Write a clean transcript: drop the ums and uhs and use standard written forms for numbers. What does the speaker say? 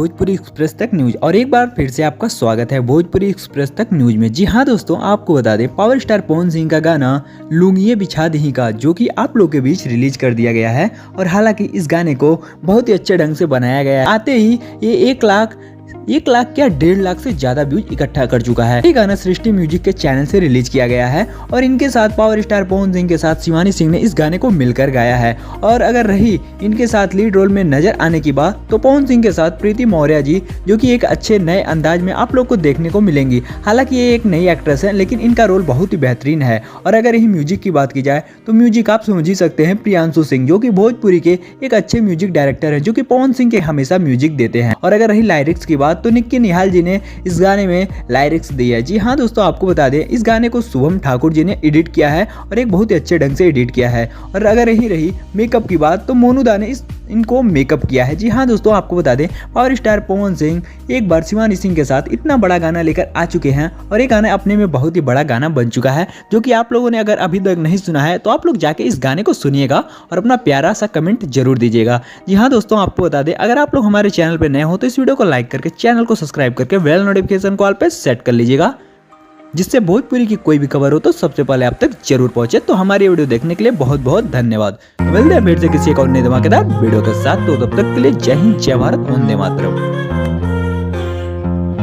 Bhojpuri express तक news और एक बार फिर से आपका स्वागत है भोजपुरी एक्सप्रेस तक न्यूज में। जी हाँ दोस्तों, आपको बता दें पावर स्टार पवन सिंह का गाना लुंगिये बिछा दही का जो कि आप लोग के बीच रिलीज कर दिया गया है। और हालांकि इस गाने को बहुत ही अच्छे ढंग से बनाया गया है। आते ही ये 1 लाख क्या 1.5 लाख से ज्यादा व्यूज इकट्ठा कर चुका है। ये गाना सृष्टि म्यूजिक के चैनल से रिलीज किया गया है और इनके साथ पावर स्टार पवन सिंह के साथ शिवानी सिंह ने इस गाने को मिलकर गाया है। और अगर रही इनके साथ लीड रोल में नजर आने की बात, तो पवन सिंह के साथ प्रीति मौर्य जी जो कि एक अच्छे नए अंदाज में आप लोग को देखने को मिलेंगी। हालांकि ये एक नई एक्ट्रेस है लेकिन इनका रोल बहुत ही बेहतरीन है। और अगर यही म्यूजिक की बात की जाए तो म्यूजिक आप समझ ही सकते हैं प्रियांशु सिंह जो कि भोजपुरी के एक अच्छे म्यूजिक डायरेक्टर है जो कि पवन सिंह के हमेशा म्यूजिक देते हैं। और अगर रही लाइरिक्स की बात तो निक्की निहाल जी ने इस गाने में लाइरिक्स दी है। जी हाँ दोस्तों, आपको बता दें इस गाने को शुभम ठाकुर जी ने एडिट किया है और एक बहुत ही अच्छे ढंग से एडिट किया है। और अगर यही रही मेकअप की बात तो मोनू दा ने इनको मेकअप किया है। जी हाँ दोस्तों, आपको बता दें पावर स्टार पवन सिंह एक बार शिवानी सिंह के साथ इतना बड़ा गाना लेकर आ चुके हैं और ये गाना अपने में बहुत ही बड़ा गाना बन चुका है जो कि आप लोगों ने अगर अभी तक नहीं सुना है तो आप लोग जाके इस गाने को सुनिएगा और अपना प्यारा सा कमेंट जरूर दीजिएगा। जी हाँ दोस्तों, आपको बता दें अगर आप लोग हमारे चैनल पर नए हो तो इस वीडियो को लाइक करके चैनल को सब्सक्राइब करके बेल नोटिफिकेशन कॉल पे सेट कर लीजिएगा, जिससे भोजपुरी की कोई भी खबर हो तो सबसे पहले आप तक जरूर पहुंचे। तो हमारी वीडियो देखने के लिए बहुत बहुत धन्यवाद। मिलते हैं फिर से किसी एक और नई धमाकेदार वीडियो के साथ। तो तब तक के लिए जय हिंद, जय भारत, वंदे मातरम।